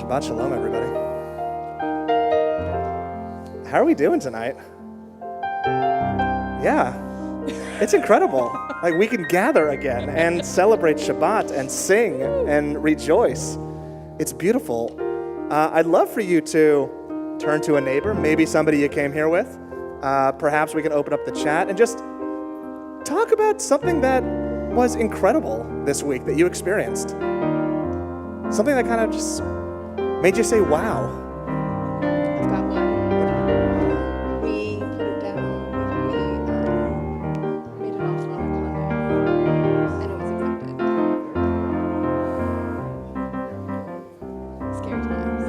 Shabbat shalom, everybody. How are we doing tonight? Yeah, it's incredible. Like, we can gather again and celebrate Shabbat and sing and rejoice. It's beautiful. I'd love for you to turn to a neighbor, maybe somebody you came here with. Perhaps we can open up the chat and just talk about something that was incredible this week that you experienced. Something that kind of just made you say, wow. I've got one. We put it down. We made an offer on a condo, and it was accepted. Scary times.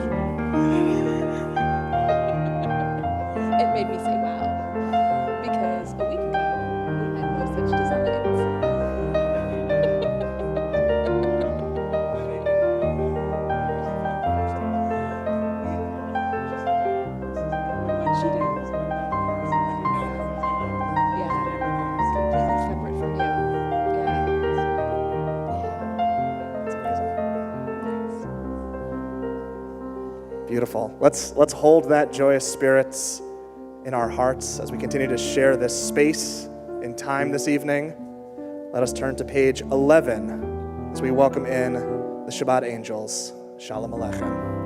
It made me say, wow, because a week ago, we had no such designs. Beautiful. Let's hold that joyous spirits in our hearts as we continue to share this space in time this evening. Let us turn to page 11 as we welcome in the Shabbat angels. Shalom Aleichem.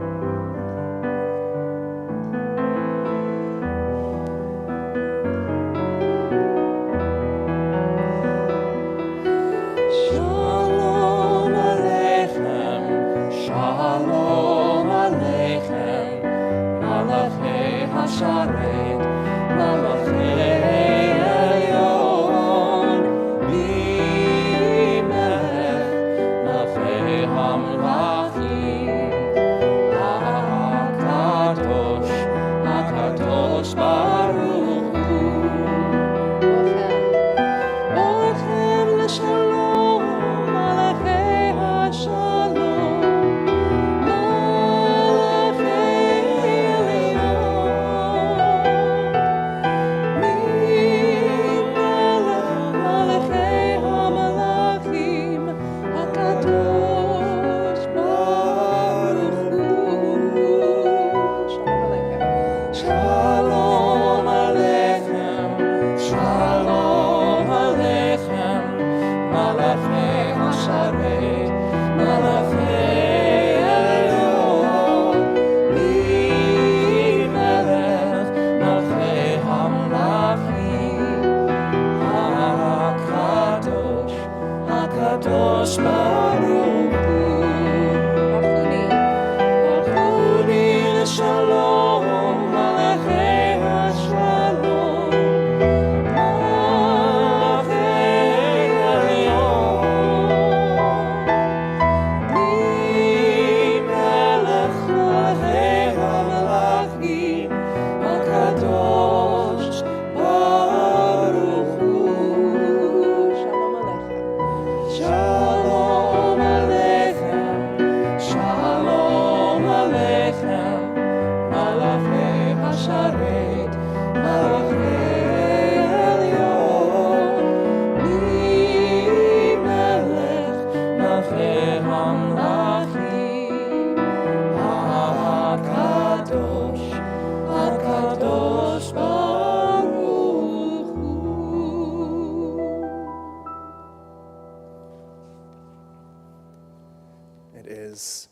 is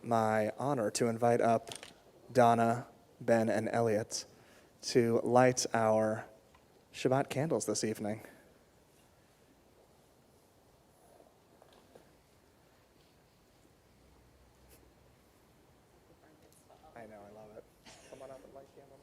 my honor to invite up Donna, Ben, and Elliot to light our Shabbat candles this evening. I know, I love it. Come on up and light candles.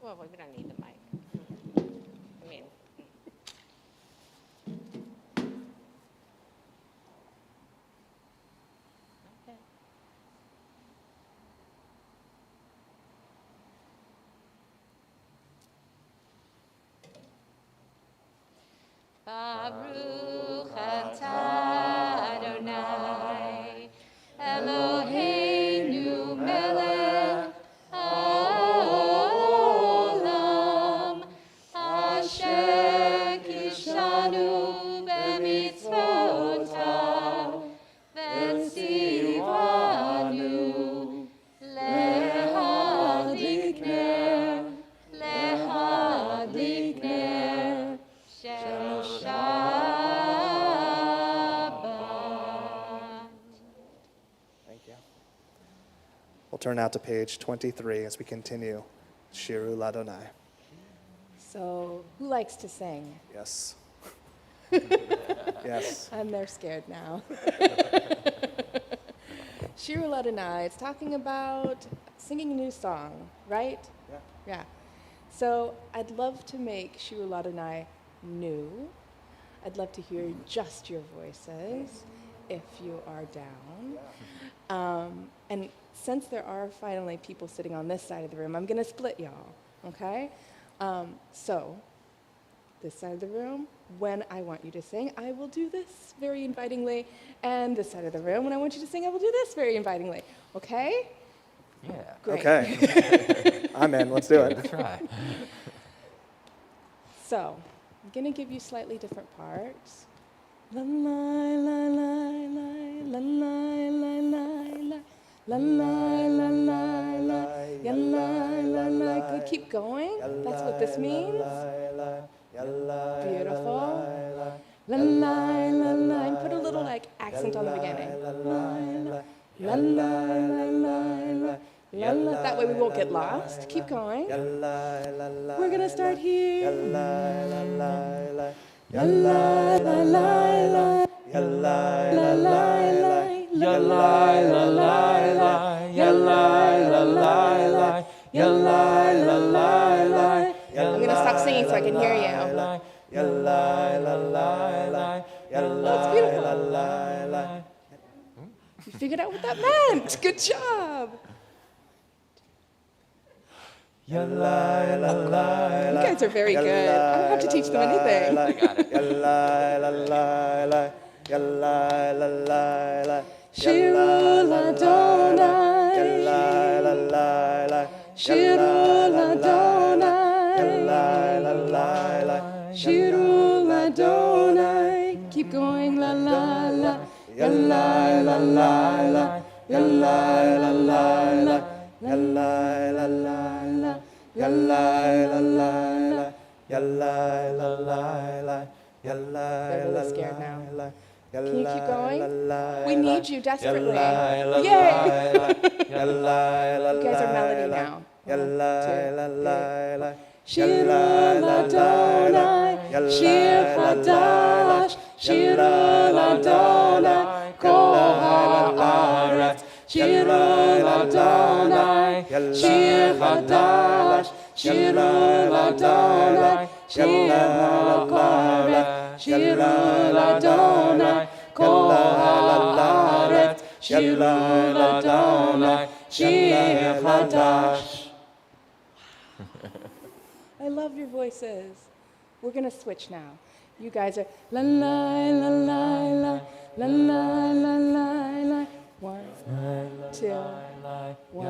Well, we don't need the mic. I mean, okay. Baruch atah Adonai Eloheinu melech haolam asher kishanu b'mitzvotav v'tzivanu lehadlik ner shel Shabbat. Thank you. We'll turn now to page 23 as we continue Shiru Ladonai. So, who likes to sing? Yes. Yes. And they're scared now. Shiru Ladonai, it's talking about singing a new song, right? Yeah. Yeah. So I'd love to make Shiru Ladonai new. I'd love to hear just your voices if you are down. And since there are finally people sitting on this side of the room, I'm going to split y'all, okay? So this side of the room, when I want you to sing, I will do this very invitingly. And this side of the room, when I want you to sing, I will do this very invitingly. Okay? Yeah. Great. Okay. I'm in. Let's do it. Try. So, I'm going to give you slightly different parts. La la la la la la la la la la la la la la la. Good. Keep going. That's what this means. Beautiful. La la la la. And put a little like accent on the beginning. La la la la la. La, la. That way we won't get lost. Keep going. We're going to start here. La la la la. La la la la. La la la la. La la la la. I'm going to stop singing so I can hear you. That's beautiful. You figured out what that meant. Good job. You guys are very good. I don't have to teach them anything. I got it. Shiru Ladonai. Shiru Ladonai. Shiru Ladonai. Keep going. La la la. La la la la. La la la la. La la la la. They're really scared now. Can you keep going? We need you desperately. Yay! You guys are melody now. 1, 2, 3. Shiru Ladonai, Shir Chadash, Shiru Ladonai, Kol Haaretz. Shiru Ladonai, Shir Chadash, Shiru Ladonai, Shir Haaretz. Shiru Ladonai, Kol Haaretz. Shiru Ladonai, Shir Chadash. I love your voices. We're going to switch now. You guys are la la la la la la la la la la. 1, 2, 1, 2,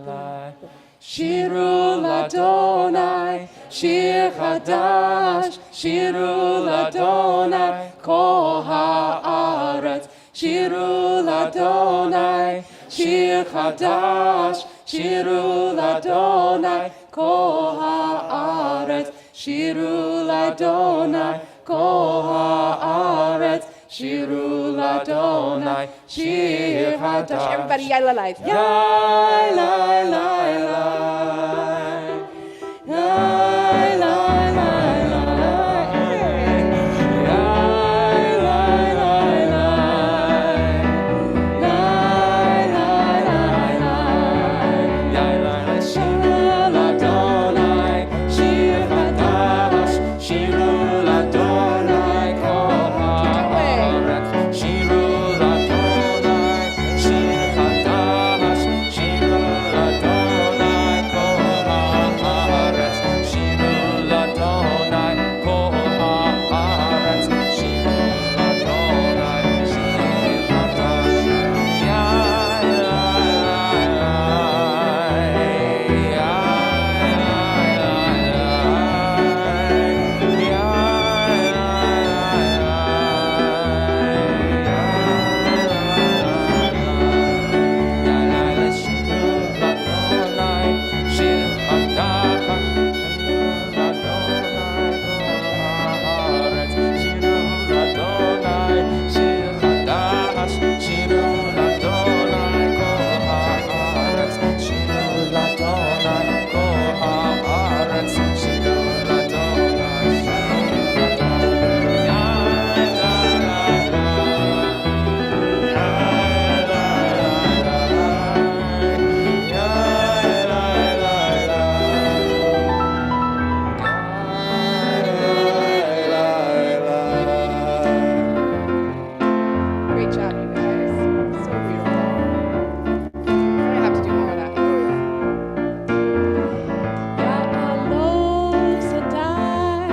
3. Shiru Ladonai, Shir Chadash, Shiru Ladonai, Kol Haaretz. Shiru Ladonai. לאדוני, שיר חדש, שירו לאדוני, כל הארץ, שירו לאדוני, כל הארץ, שירו לאדוני, שיר חדש. Everybody, yalla light. Yai, lai, lai, lai. Yai, lai, lai, lai. Yai, lai, lai, lai. Lai, lai, lai, lai. Yai, lai, lai. Shir l'Adonai, shir chadash, shiru l'Adonai, kol haaretz. Shiru l'Adonai, shir chadash, shiru l'Adonai, kol haaretz. Shiru l'Adonai, kol haaretz. Shiru l'Adonai, shir chadash. Yai, lai, lai, lai. Yai, lai, lai, lai. Yai, Great job, you guys. So beautiful. We're gonna have to do more of that. Ya'alov Sadai,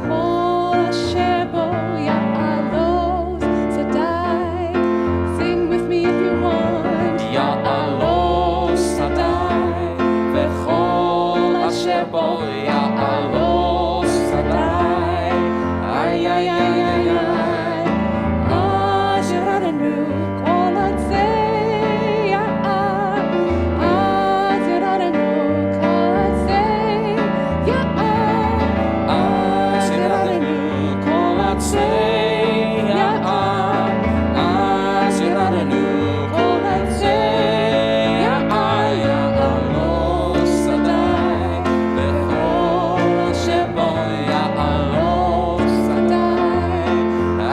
B'chol asher bo. Ya'alov Sadai. Sing with me if you want. Ya'alov Sadai, v'chol asher bo. Ya'alov Sadai. Ay, ay, ay, ay, ay. Asher Adonu, kol hatzei ya'ar. Asher Adonu, kol hatzei ya'ar. Asher Adonu, kol hatzei ya'ar. Asher Adonu, kol hatzei ya'ar. Ya'alov Sadai, v'chol asher bo. Ya'alov Sadai.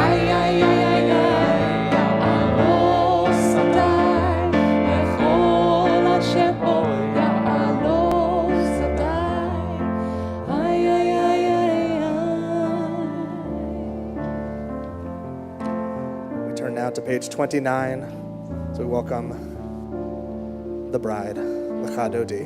Ay, ay, ay, ay, ay. Ya'alov Sadai, v'chol asher bo. Ya'alov Sadai. Ay, ay, ay, ay, We turn now to page 29. So we welcome the bride, Lecha Dodi.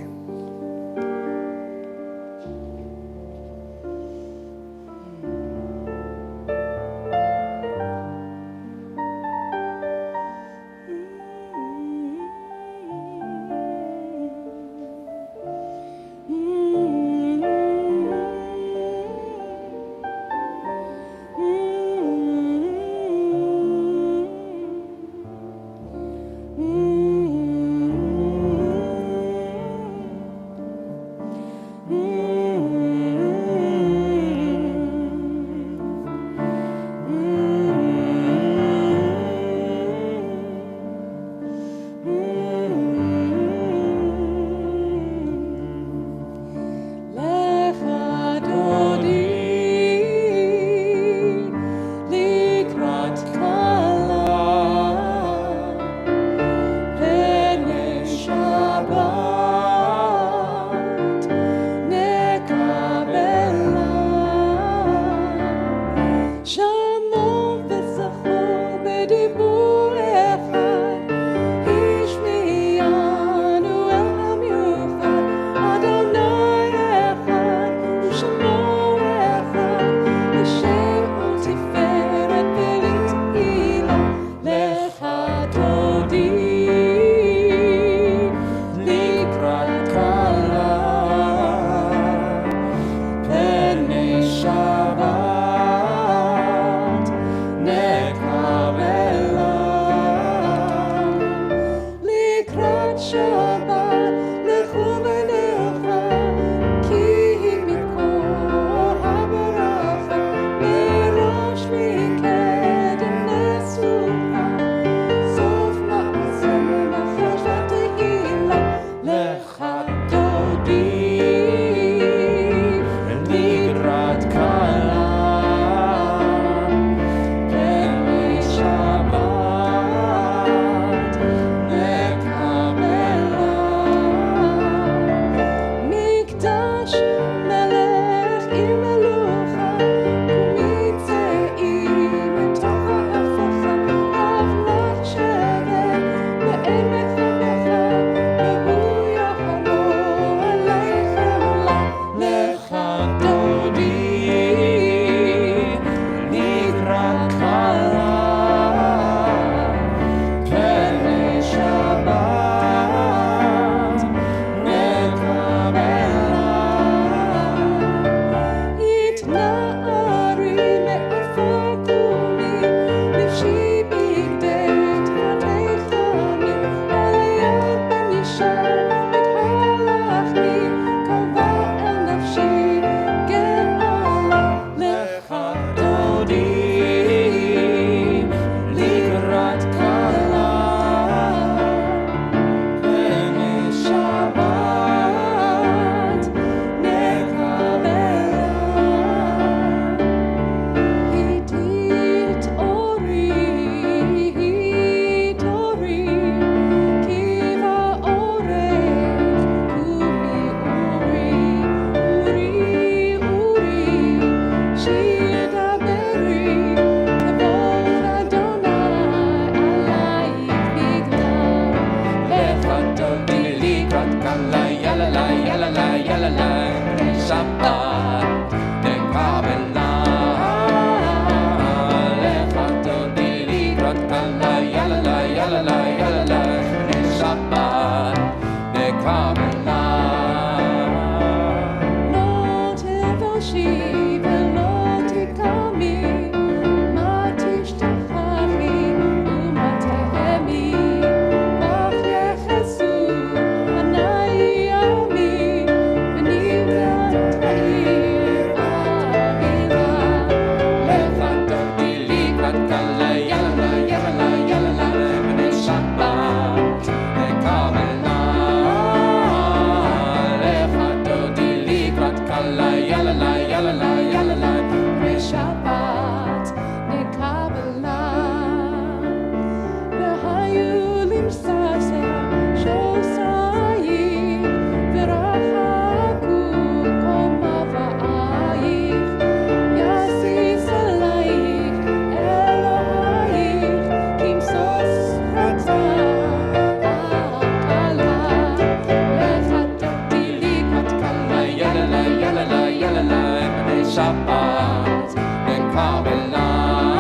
Kabbalat,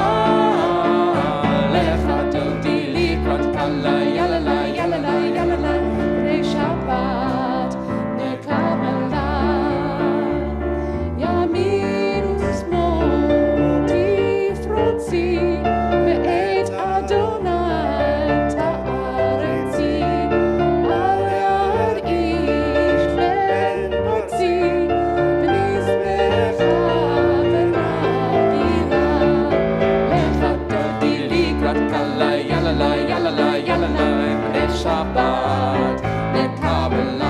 Lechadodi likrat kala, yalala, yalala, yalala, Bnei Shabbat, ne Kabbalat, Yamin u'smol tifrotzi, ve'et Adonai ta'aretzi, al yad ish ben botzi, v'nizbecha v'nagila, lechadodi likrat kala, yalala, yalala, yalala, Bnei Shabbat, ne Kabbalat,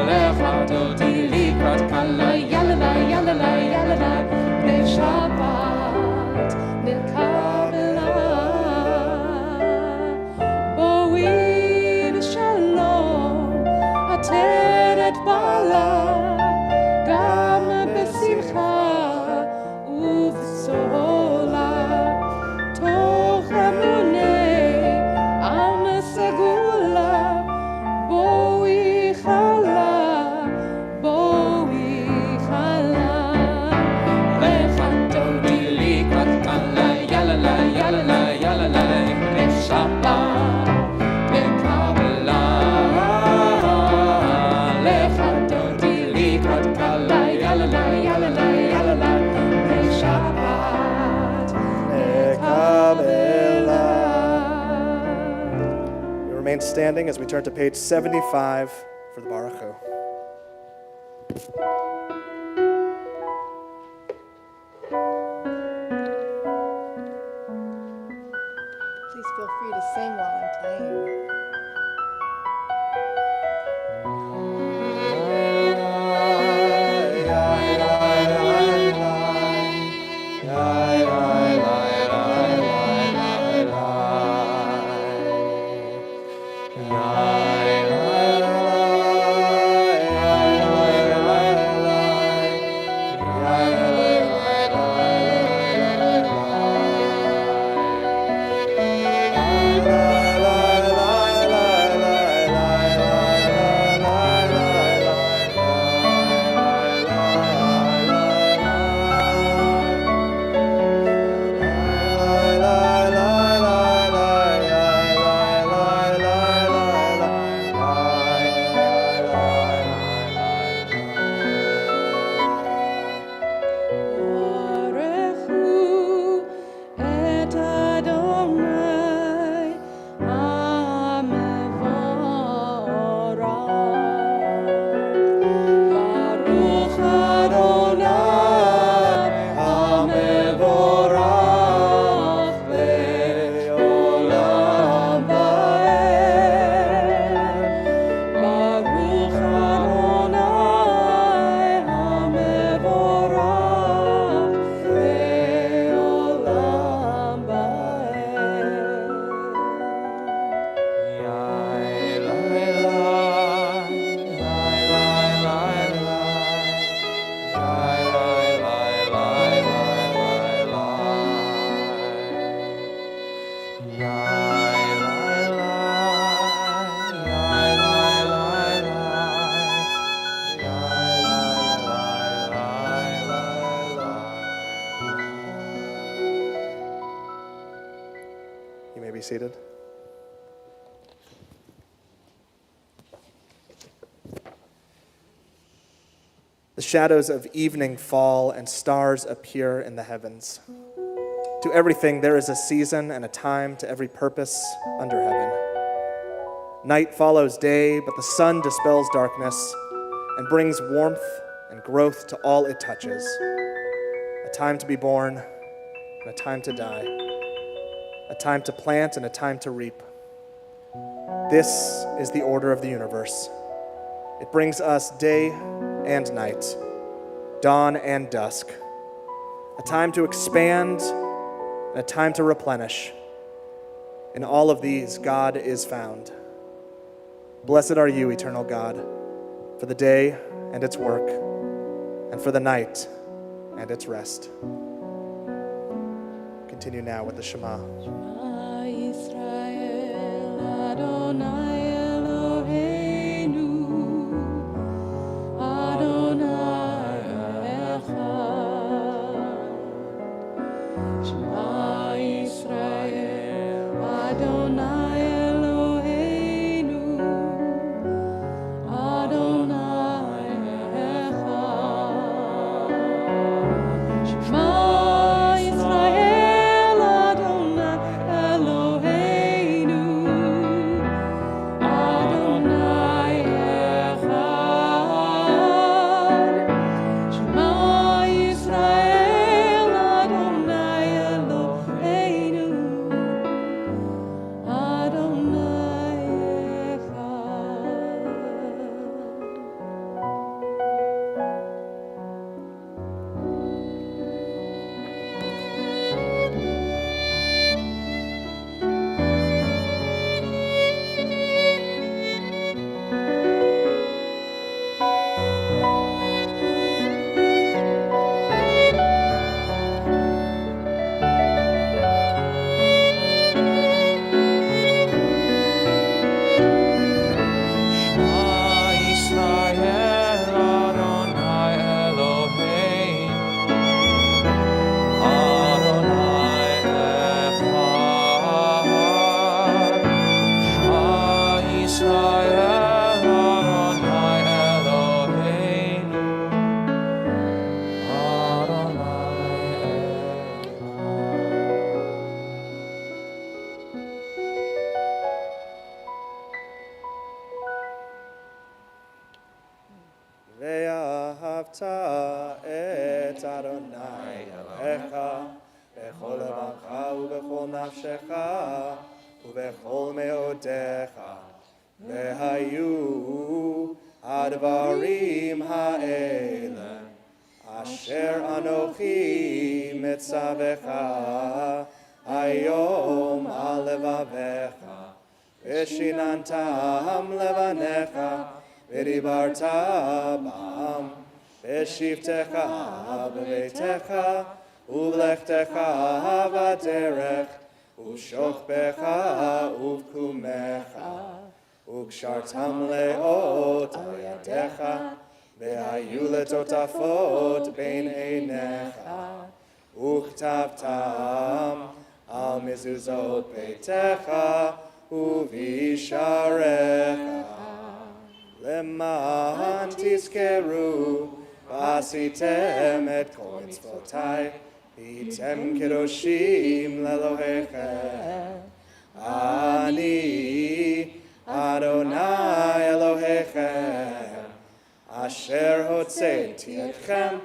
lechadodi likrat kala, yalala, yalala, yalala, Bnei Shabbat, ne Kabbalat, boi v'shalom, ateret bala, gam besimcha uv'sola, toch ramonei am segula, boi chala, lechadodi likrat kala, yalala, yalala, yalala, Bnei Shabbat, ne Kabbalat, lechadodi likrat kala, yalala, yalala, yalala, Bnei Shabbat, ne Kabbalat. We remain standing as we turn to page 75 for the Baruch Hu. Please feel free to sing while I'm playing. Baruch et Adonai HaMevorach. Baruch Adonai HaMevorach le'olam va'ed. Baruch Adonai HaMevorach le'olam You may be seated. The shadows of evening fall and stars appear in the heavens. To everything there is a season and a time to every purpose under heaven. Night follows day, but the sun dispels darkness and brings warmth and growth to all it touches. A time to be born and a time to die. A time to plant and a time to reap. This is the order of the universe. It brings us day and night, dawn and dusk, a time to expand and a time to replenish. In all of these, God is found. Blessed are you, eternal God, for the day and its work, and for the night and its rest. Continue now with the Shema. Shema Yisrael Adonai Eloheinu Adonai Echad. Shema Yisrael, Adonai Eloheinu, Adonai Echad. Shema Yisrael, Adonai Eloheinu, Adonai Echad. Shema Yisrael, Adonai Eloheinu, Adonai ואהבת את אדוני אלוהיך בכל לבבך ובכל נפשך ובכל מאודיך, והיו הדברים האלה אשר אנוכי מצווך היום על לבביך, ושיננתם לבניך ודיברת בם בשבתך בביתך ובלכתך בדרך ושוכבך ובקומך, וקשרתם לאות על ידיך והיו לטוטפות בין עיניך, וכתבתם על מזוזות ביתך ובשעריך, למען תזכרו ועשיתם את כל מצוותיי, והייתם קדושים לאלוהיכם. אני אדוני אלוהיכם, אשר הוצאתי אתכם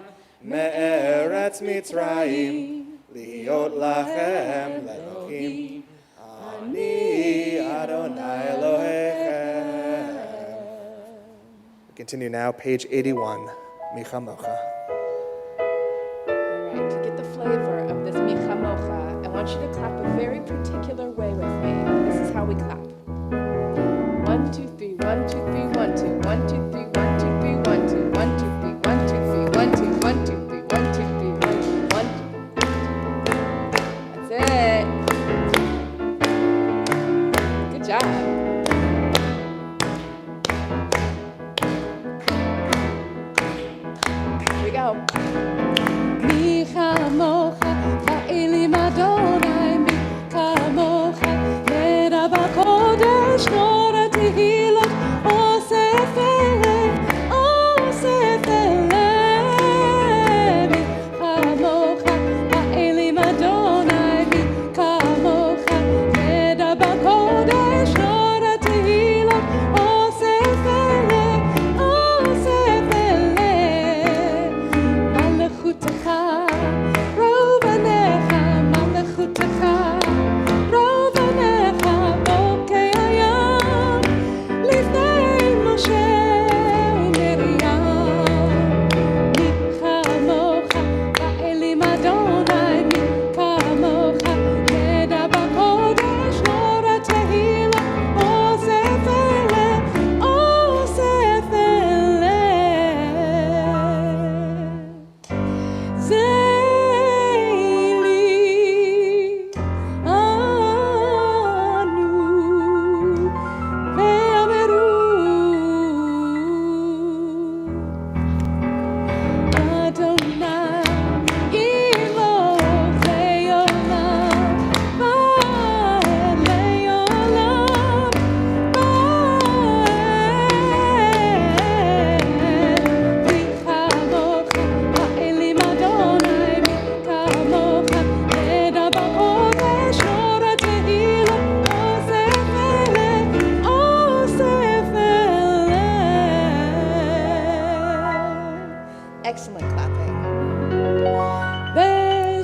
מארץ מצרים, להיות לכם לאלוהים. אני אדוני אלוהיכם. Continue now, page 81, Micha Mocha. All right, to get the flavor of this Micha Mocha, I want you to clap a very particular way with me. This is how we clap. 1, 2, 3, 1, 2, 3, 1, 2, 1, 2, 3, 1, 2, 3, 1, 2, 1, 2, 3, 1, 2, 3, 1, 2, 1, 2, 3, 1, 2, 3, 1, 2, 3. That's it. Good job. Here we go. מי כמוך, האלים אדוני, מי כמוך, נדע בקודש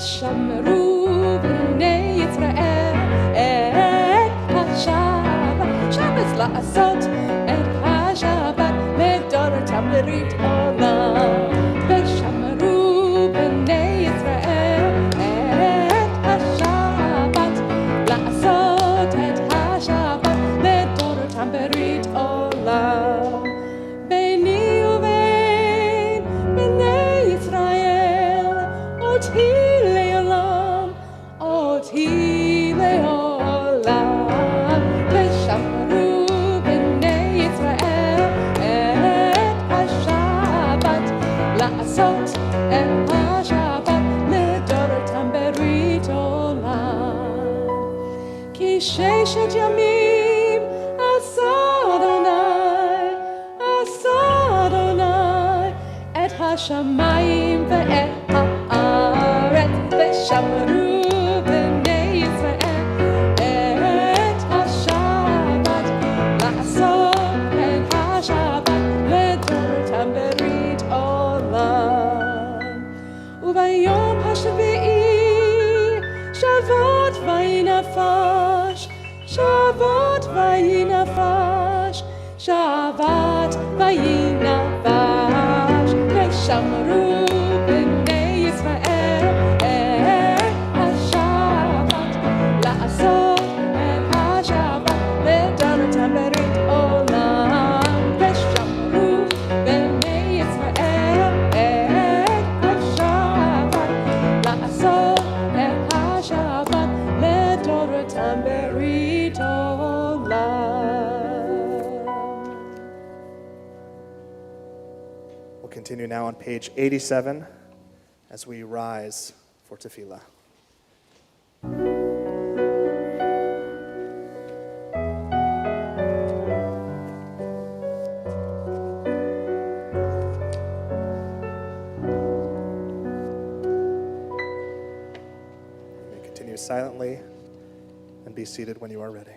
ושמרו בני ישראל את השבת. שבת לעשות את השבת לדורתם ברית עולם. ושמרו בני ישראל את השבת לעשות את השבת לדורתם ברית עולם. ביני ובין בני ישראל אותי לעולם, אותי לעולם. ושמרו בני ישראל את השבת לעשות את השבת לדורתם ברית עולם. כי ששת ימים עשה אדוני את השמיים ואת הארץ. ושמרו בני ישראל את השבת לעשות את השבת לדורתם ברית עולם. וביום השביעי שבת ויהי נפש, שבת ויהי נפש, שבת ויהי נפש. ושמרו בני ישראל את השבת לעשות את השבת לדורתם ברית עולם. ושמרו בני ישראל את השבת לעשות את השבת לדורתם ברית עולם. We'll continue now on page 87 as we rise for tefillah. You may continue silently and be seated when you are ready.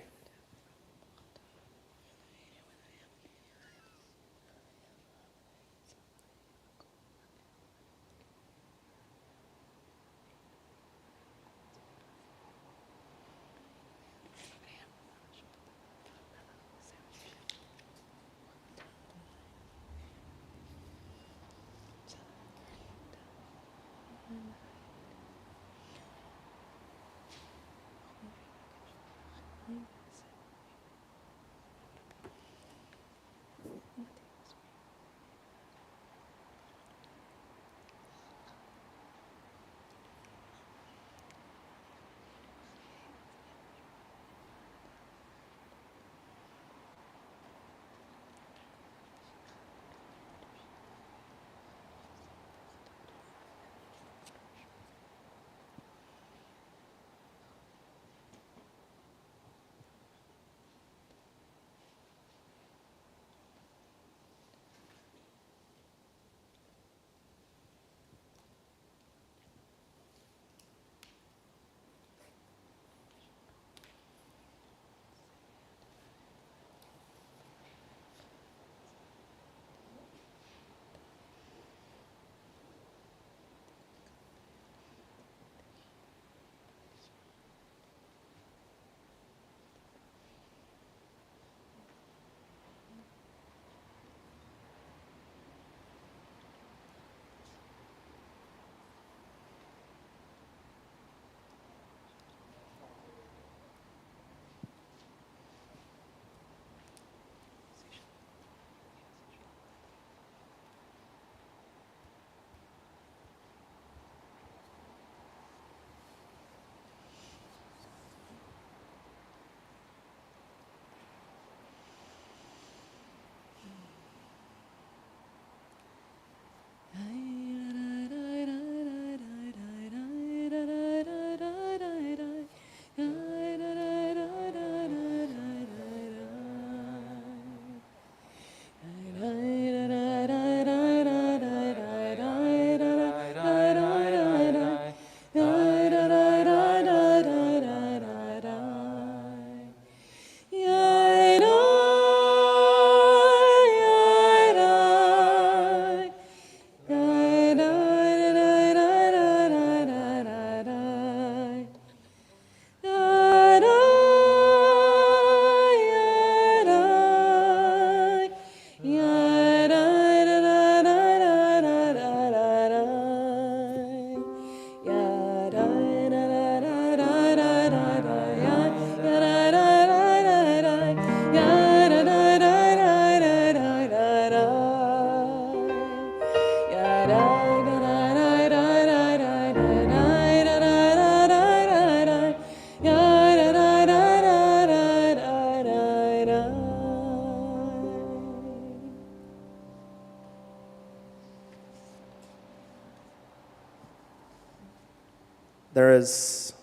There is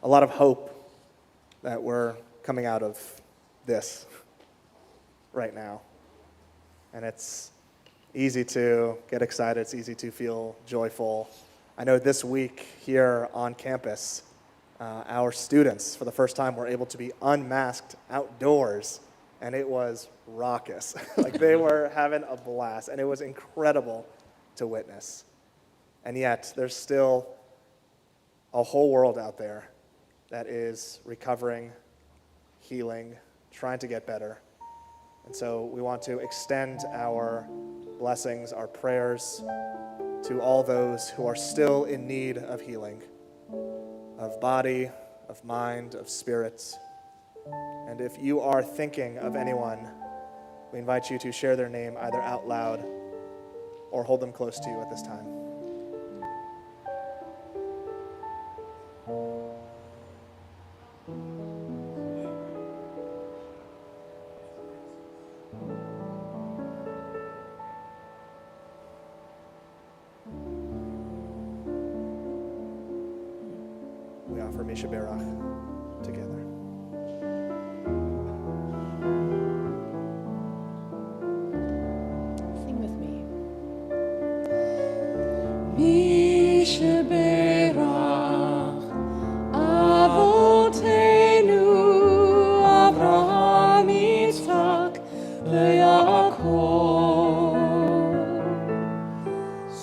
a lot of hope that we're coming out of this right now. And it's easy to get excited. It's easy to feel joyful. I know this week here on campus, our students, for the first time, were able to be unmasked outdoors, and it was raucous. Like, they were having a blast, and it was incredible to witness. And yet, there's still a whole world out there that is recovering, healing, trying to get better. And so we want to extend our blessings, our prayers to all those who are still in need of healing, of body, of mind, of spirit. And if you are thinking of anyone, we invite you to share their name either out loud or hold them close to you at this time. We offer Misha Berach together. Sing with me. מי שברך אבותינו אברהם יצחק ויעקב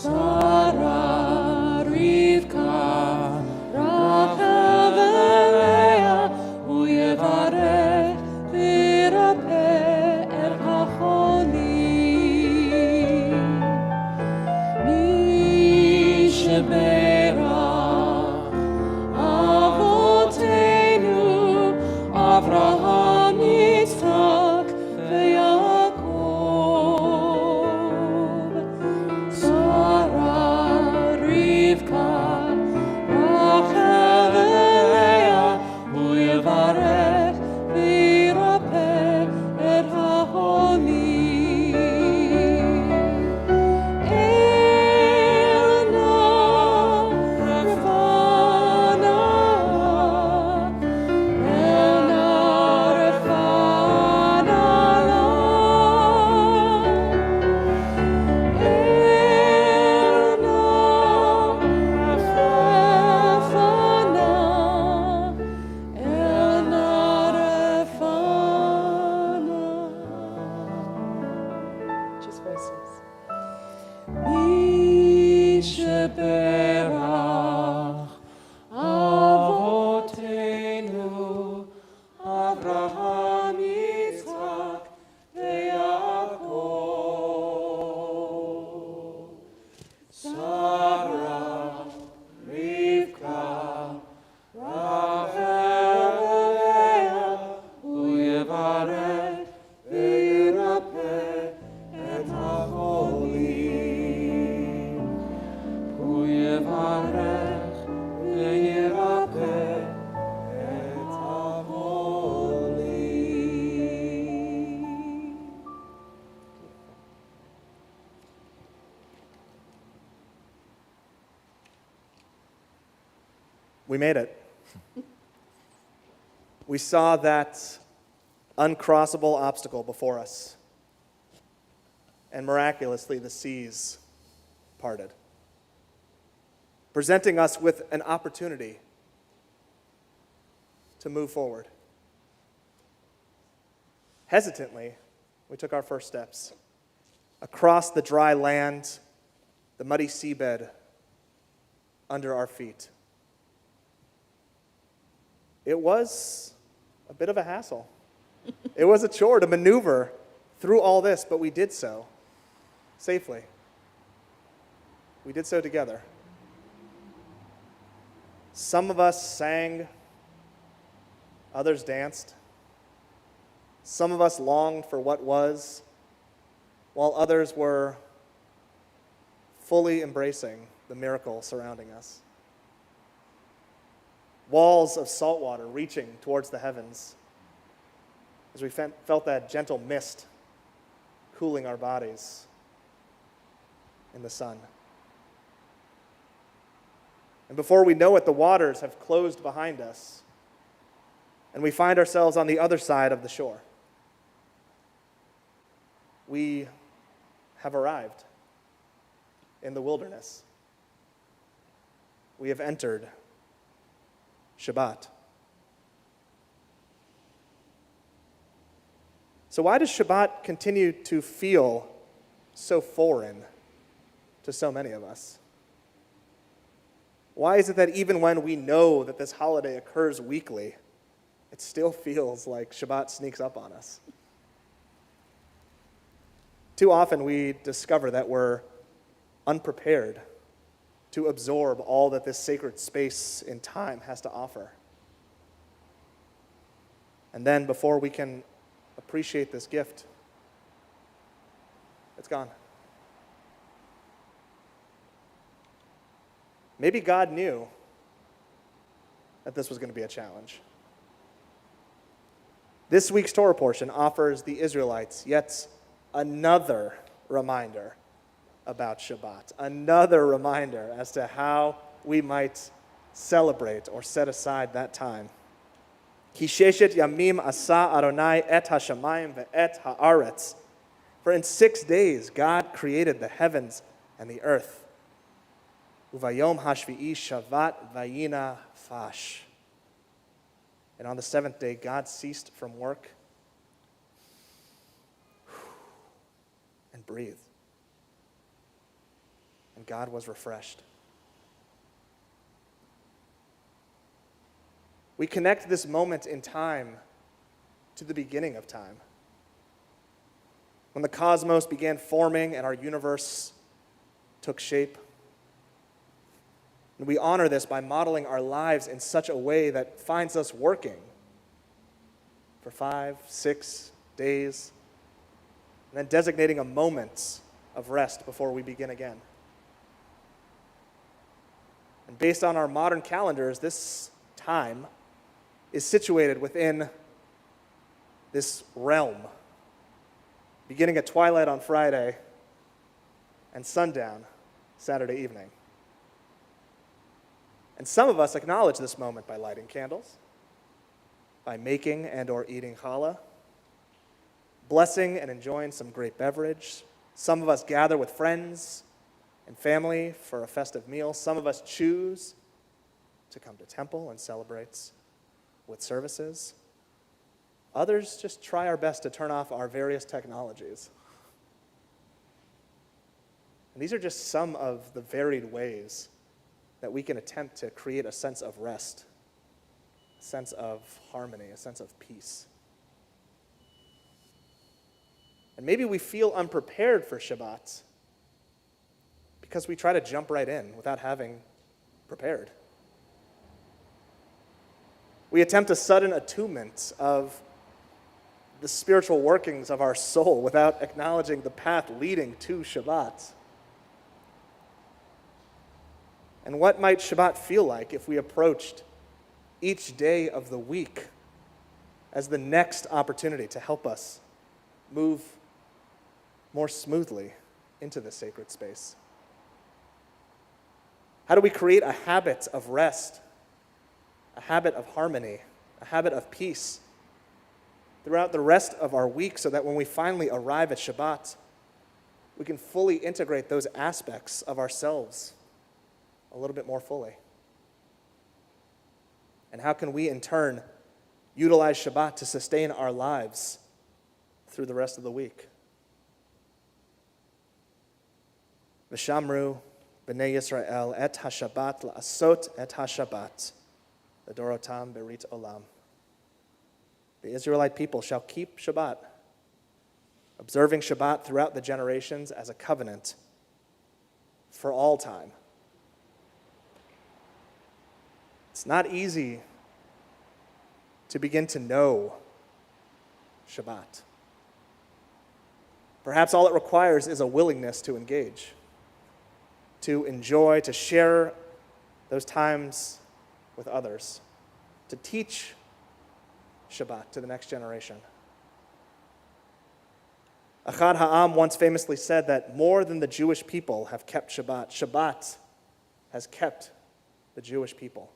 שרה רבקה רחל ולאה הוא יברך וירפא את החולים מי שברך אבותינו אברהם יצחק ויעקב שרה רבקה רחל ולאה הוא יברך וירפא את החולים Just voices. מי שברך אבותינו אברהם יצחק ויעקב שרה רבקה רחל ולאה הוא יברך וירפא את החולים הוא יברך וירפא את החולים. We made it. We saw that uncrossable obstacle before us, and miraculously the seas parted, presenting us with an opportunity to move forward. Hesitantly, we took our first steps across the dry land, the muddy seabed under our feet. It was a bit of a hassle. It was a chore to maneuver through all this, but we did so safely. We did so together. Some of us sang, others danced. Some of us longed for what was, while others were fully embracing the miracle surrounding us. Walls of salt water reaching towards the heavens as we felt that gentle mist cooling our bodies in the sun. And before we know it, the waters have closed behind us, and we find ourselves on the other side of the shore. We have arrived in the wilderness. We have entered Shabbat. So why does Shabbat continue to feel so foreign to so many of us? Why is it that even when we know that this holiday occurs weekly, it still feels like Shabbat sneaks up on us? Too often we discover that we're unprepared to absorb all that this sacred space in time has to offer. And then before we can appreciate this gift, it's gone. Maybe God knew that this was going to be a challenge. This week's Torah portion offers the Israelites yet another reminder about Shabbat, another reminder as to how we might celebrate or set aside that time. Ki sheshet yamim asa Adonai et hashamayim ve'et haaretz. For in 6 days God created the heavens and the earth. Uvayom hashvi'i shavat vayina fash. And on the seventh day God ceased from work and breathed. And God was refreshed. We connect this moment in time to the beginning of time, when the cosmos began forming and our universe took shape. And we honor this by modeling our lives in such a way that finds us working for 5, 6 days, and then designating a moment of rest before we begin again. And based on our modern calendars, this time is situated within this realm, beginning at twilight on Friday and sundown Saturday evening. And some of us acknowledge this moment by lighting candles, by making and or eating challah, blessing and enjoying some great beverage. Some of us gather with friends and family for a festive meal. Some of us choose to come to temple and celebrate with services. Others just try our best to turn off our various technologies. And these are just some of the varied ways that we can attempt to create a sense of rest, a sense of harmony, a sense of peace. And maybe we feel unprepared for Shabbat because we try to jump right in without having prepared. We attempt a sudden attunement of the spiritual workings of our soul without acknowledging the path leading to Shabbat. And what might Shabbat feel like if we approached each day of the week as the next opportunity to help us move more smoothly into this sacred space? How do we create a habit of rest, a habit of harmony, a habit of peace throughout the rest of our week so that when we finally arrive at Shabbat, we can fully integrate those aspects of ourselves a little bit more fully? And how can we, in turn, utilize Shabbat to sustain our lives through the rest of the week? V'shamru b'nei Yisrael et ha-Shabbat la'asot et ha-Shabbat l'dorotam berit olam. The Israelite people shall keep Shabbat, observing Shabbat throughout the generations as a covenant for all time. It's not easy to begin to know Shabbat. Perhaps all it requires is a willingness to engage, to enjoy, to share those times with others, to teach Shabbat to the next generation. Achad Ha'am once famously said that more than the Jewish people have kept Shabbat, Shabbat has kept the Jewish people.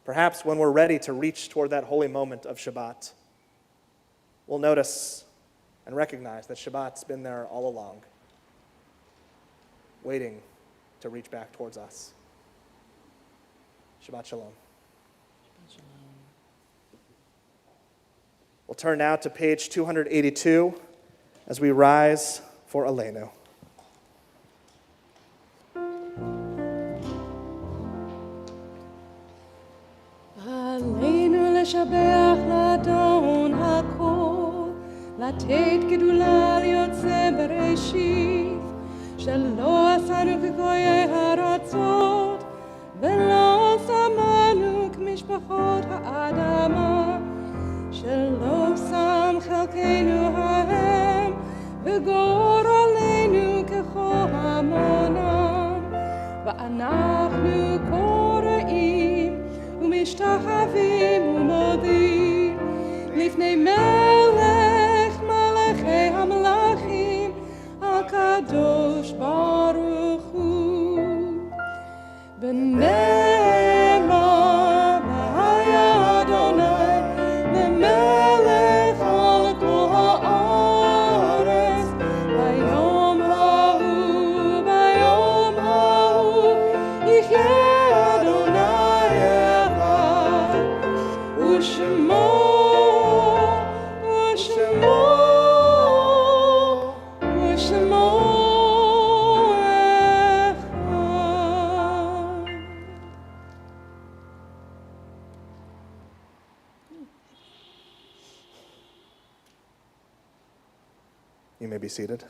Perhaps when we're ready to reach toward that holy moment of Shabbat, we'll notice and recognize that Shabbat's been there all along, waiting to reach back towards us. Shabbat Shalom. We'll turn now to page 282 as we rise for Aleinu. עלינו לשבח לאדון הכל, לתת גדולה ליוצא בראשית, שלא עשינו כגויי הארצות, ולא שמנו כמשפחות האדמה, שלא שם חלקנו ההם, וגורלנו ככל המונם, ואנחנו קוראים ומשתחווים ומודים לפני מלך מלכי המלכים הקדוש ברוך הוא. ונאמר והיה אדוני למלך על כל הארץ ביום ההוא יחיה אדוני אחד ושמו אחד. You may be seated.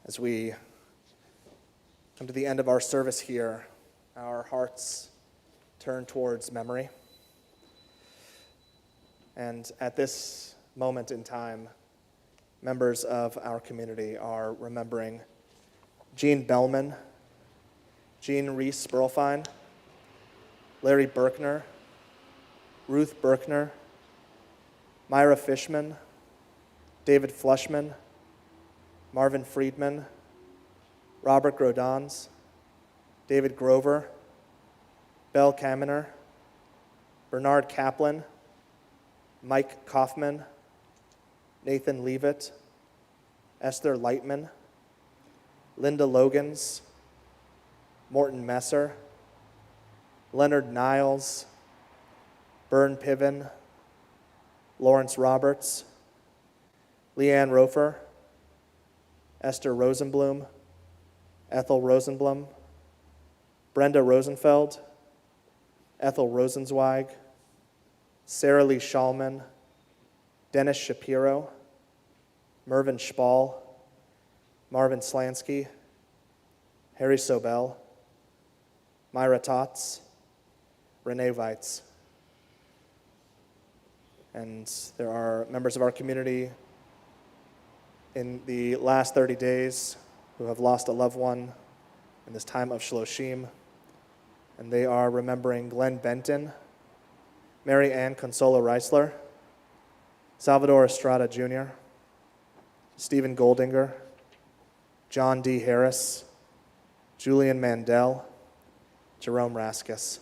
As we come to the end of our service here, our hearts turn towards memory. And at this moment in time, members of our community are remembering Jean Bellman, Jean Reese Burlfine, Larry Berkner, Ruth Berkner, Myra Fishman, David Flushman, Marvin Friedman, Robert Grodons, David Grover, Belle Kaminer, Bernard Kaplan, Mike Kaufman, Nathan Leavitt, Esther Lightman, Linda Logans, Morton Messer, Leonard Niles, Bern Piven, Lawrence Roberts, Leanne Rofer, Esther Rosenblum, Ethel Rosenblum, Brenda Rosenfeld, Ethel Rosenzweig, Sarah Lee Schallman, Dennis Shapiro, Mervyn Spall, Marvin Slansky, Harry Sobel, Myra Tots, Renee Weitz. And there are members of our community in the last 30 days who have lost a loved one in this time of Shloshim. And they are remembering Glenn Benton, Mary Ann Consola Reisler, Salvador Estrada Jr., Stephen Goldinger, John D. Harris, Julian Mandel, Jerome Raskus.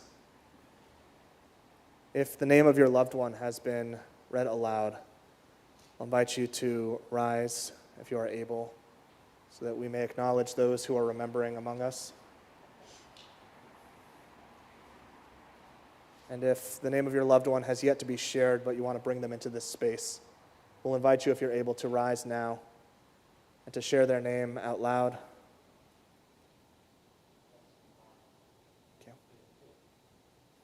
If the name of your loved one has been read aloud, I'll invite you to rise if you are able, so that we may acknowledge those who are remembering among us. And if the name of your loved one has yet to be shared, but you want to bring them into this space, we'll invite you, if you're able, to rise now and to share their name out loud. Thank you.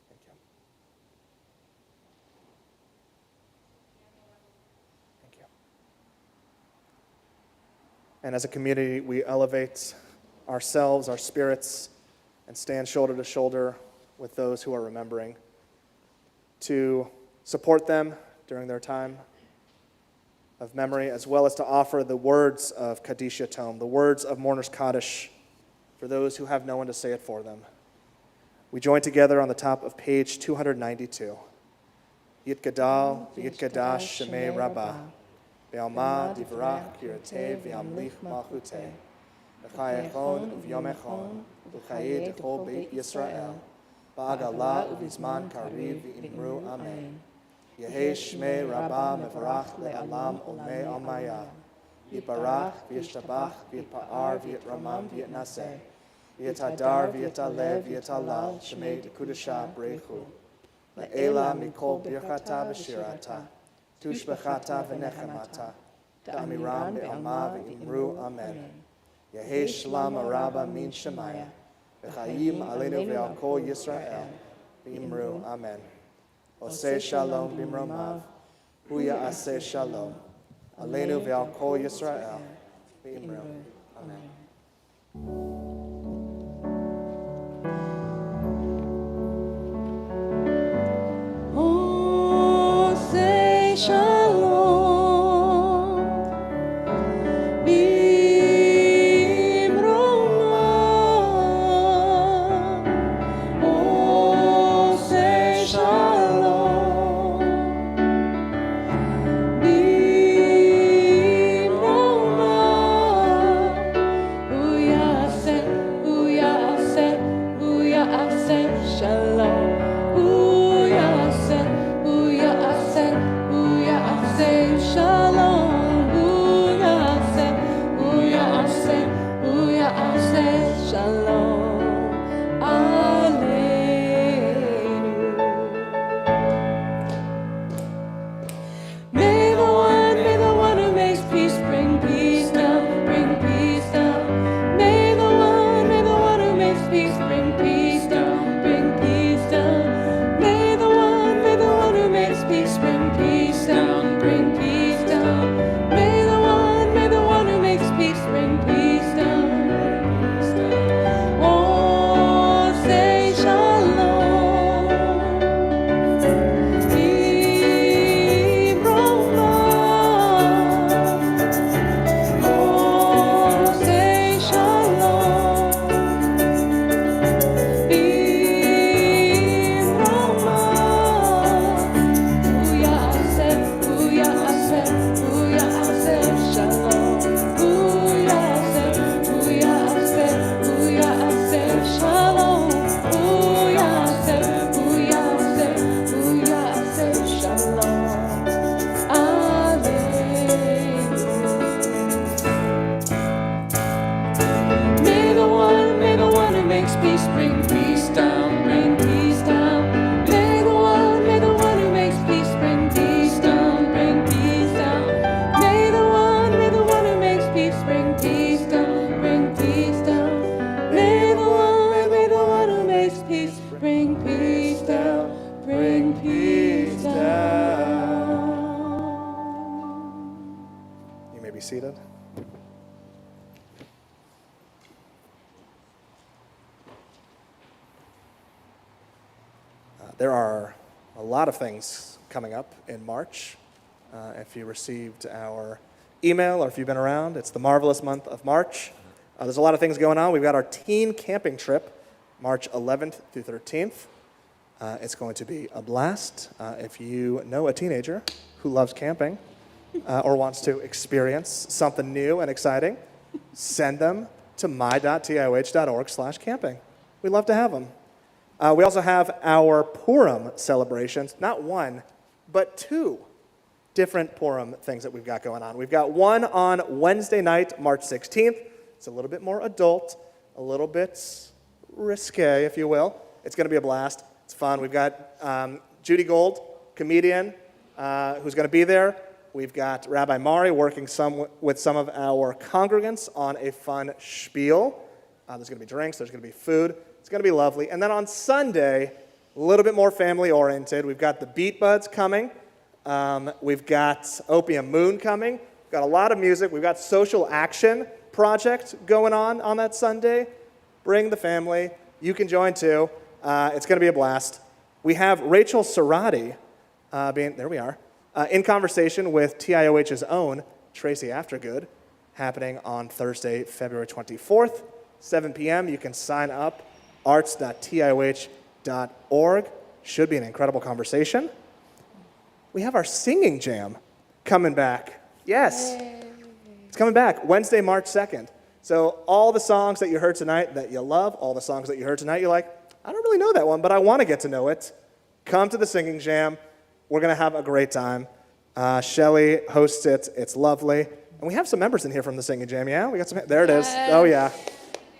Thank you. Thank you. And as a community, we elevate ourselves, our spirits, and stand shoulder to shoulder with those who are remembering, to support them during their time of memory, as well as to offer the words of Kaddish Yatom, the words of Mourner's Kaddish, for those who have no one to say it for them. We join together on the top of page 292. Yitgadal, Yitgadash Shemei Rabbah. Be'alma divrach kirate v'amlich malchute. V'chayechon uvyomechon, v'chayed chol beit Yisrael. Ba'agala uvizman kariv v'imru amen. Yehei Shmei Rabbah mevarach le'alam olmei almaya. Yibarach v'yishtabach v'yitpa'ar v'yitramam v'yitnaseh. V'yitadar v'yitalev v'yitalal Shmei dekudasha brechu. Le'ela mikol birchata v'shirata. Tushbechata v'nechemata. Ta'amiram be'alma v'imru amen. Yehei Shlam Araba min Shemaya. V'chayim aleinu ve'al kol Yisrael. V'imru amen. Oseh shalom b'mromav. Hu ya'aseh shalom. Aleinu ve'al kol Yisrael. V'imru amen. Oseh shalom b'mromav. Oseh shalom b'mromav. Hu ya'aseh shalom. Hu ya'aseh shalom. Hu ya'aseh shalom. Aleinu. May the one who makes peace bring peace down, bring peace down. May the one who makes peace bring peace down, bring peace down. May the one who makes peace bring peace down, bring peace down. May the one who makes peace bring peace down, bring peace down. Oh, say shalom. May the one who makes peace bring peace down, bring peace down. May the one who makes peace bring peace down, bring peace down. May the one who makes peace bring peace down, bring peace down. May the one who makes peace bring peace down, bring peace down. You may be seated. There are a lot of things coming up in March. If you received our email or if you've been around, it's the marvelous month of March. There's a lot of things going on. We've got our teen camping trip, March 11th through 13th. It's going to be a blast. If you know a teenager who loves camping or wants to experience something new and exciting, send them to my.tioh.org/camping. We'd love to have them. We also have our Purim celebrations, not one, but two different Purim things that we've got going on. We've got one on Wednesday night, March 16th. It's a little bit more adult, a little bit risque, if you will. It's going to be a blast. It's fun. We've got Judy Gold, comedian, who's going to be there. We've got Rabbi Mari working with some of our congregants on a fun spiel. There's going to be drinks. There's going to be food. It's going to be lovely. And then on Sunday, a little bit more family-oriented. We've got the Beat Buds coming. We've got Opium Moon coming. We've got a lot of music. We've got Social Action Project going on that Sunday. Bring the family. You can join too. It's going to be a blast. We have Rachel Serrati there we are, in conversation with TIOH's own Tracy Aftergood, happening on Thursday, February 24th, 7 p.m. You can sign up, arts.tioh.org. Should be an incredible conversation. we have our singing jam coming back. Yes. It's coming back Wednesday, March 2nd. So all the songs that you heard tonight that you love, all the songs that you heard tonight, you're like, I don't really know that one, but I want to get to know it. Come to the singing jam. We're going to have a great time. Shelly hosts it. It's lovely. And we have some members in here from the singing jam, yeah? We got some. There it is. Oh, yeah.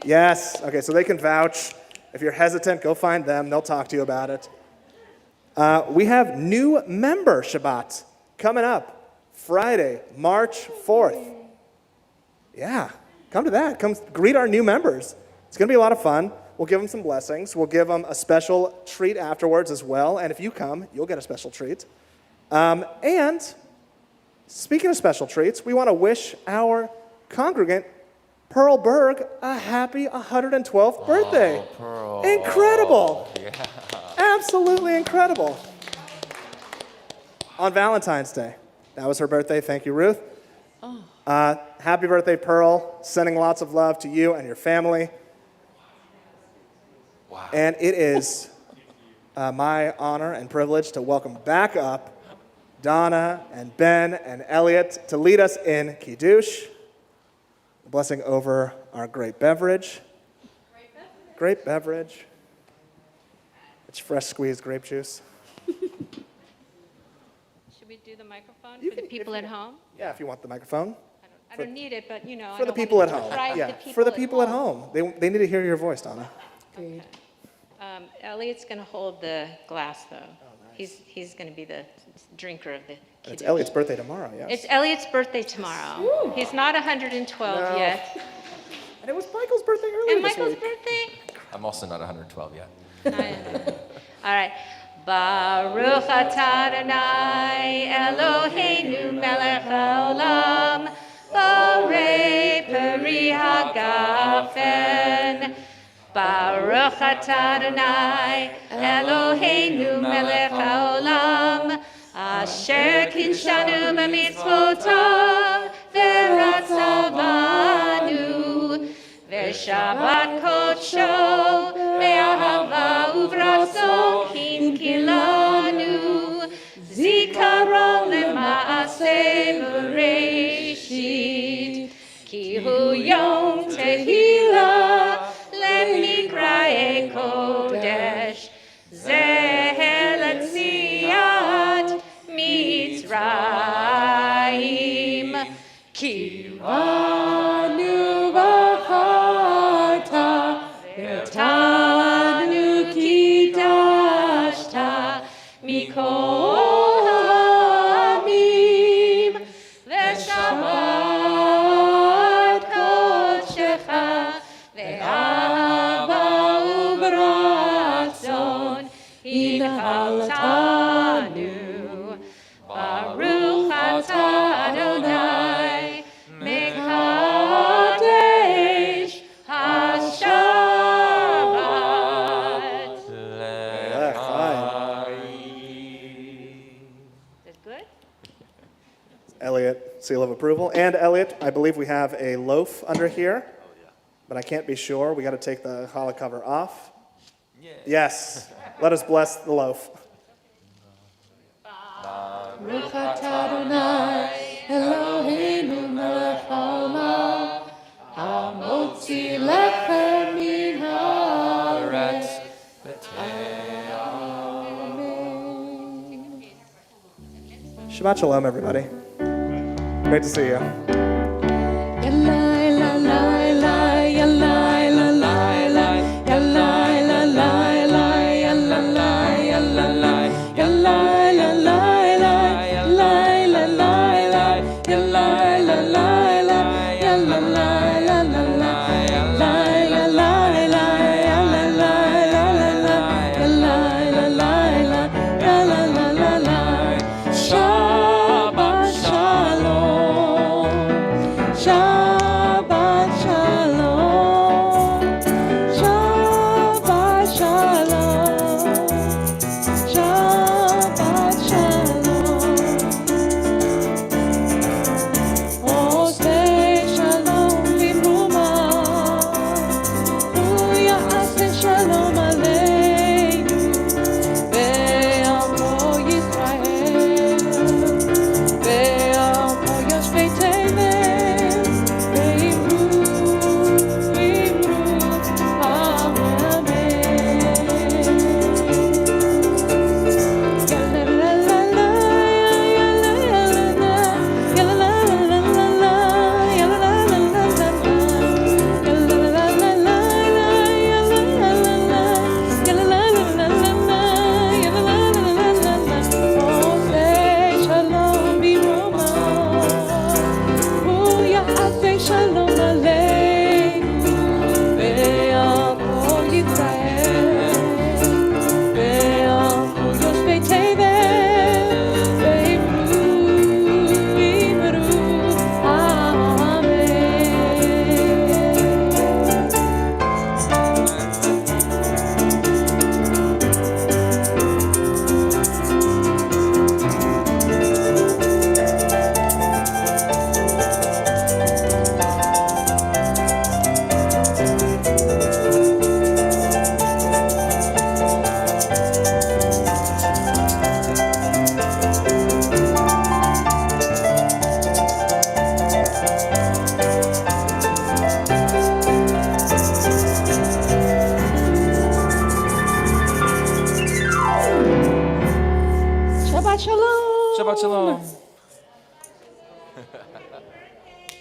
Yes. Okay, so they can vouch. If you're hesitant, go find them. They'll talk to you about it. We have new member Shabbat coming up Friday, March 4th. Yeah, come to that. Come greet our new members. It's going to be a lot of fun. We'll give them some blessings. We'll give them a special treat afterwards as well. And if you come, you'll get a special treat. And speaking of special treats, we want to wish our congregant, Pearl Berg, a happy 112th birthday. Oh, Pearl. Incredible. Yeah. Absolutely incredible. On Valentine's Day. That was her birthday. Thank you, Ruth. Happy birthday, Pearl. Sending lots of love to you and your family. Wow. And it is my honor and privilege to welcome back up Donna and Ben and Elliot to lead us in Kiddush. A blessing over our great beverage. Great beverage. It's fresh squeezed grape juice. Should we do the microphone You for the can- people at home? Yeah, if you want the microphone. I don't need it, but I For the don't people want at to home. deprive Yeah, the people for the people at home. They need to hear your voice, Donna. Agreed. Elliot's going to hold the glass, though. He's going to be the drinker of the And it's Kiddush. Elliot's birthday tomorrow, yes. It's Elliot's birthday tomorrow. He's not 112 No. yet. And it was Michael's birthday earlier And this Michael's week. birthday? I'm also not 112 yet. All right. Baruch atah Adonai Eloheinu melech haolam borei peri hagafen. Baruch atah Adonai Eloheinu melech haolam asher kinshanu b'mitzvotav v'ratzavanu v'shabbat kodsho ve'ahava uvraso kinkilanu zikaron lema'aseh bereshit ki hu yom tehillah lemikrae kodesh zeheletziat mitzrayim ki anu b'charta v'tanu kidashta mikol ha'amim v'shabbat kodshecha ve'ahava uvratzon inhaltanu Baruch atah Adonai mekadesh hashabbat. Yeah, fine. Is that good? Elliot, seal of approval. And Elliot, I believe we have a loaf under here. But I can't be sure. We got to take the challah cover off. Yes. Let us bless the loaf. Baruch atah Adonai Eloheinu melech haolam hamotzi lechem min haaretz. Shabbat shalom, everybody. Great to see you. Yalai la lai lai, yalai la lai lai, yalai la lai lai, yalai yalai lai, yalai la lai lai, yalai la lai lai, yalai la lai lai, yalai la la lai, yalai la lai lai, yalai la la lai, yalai la lai lai, yalai la la lai. Shabbat shalom.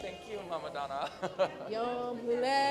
Thank you, Mama Donna. Yom Hule.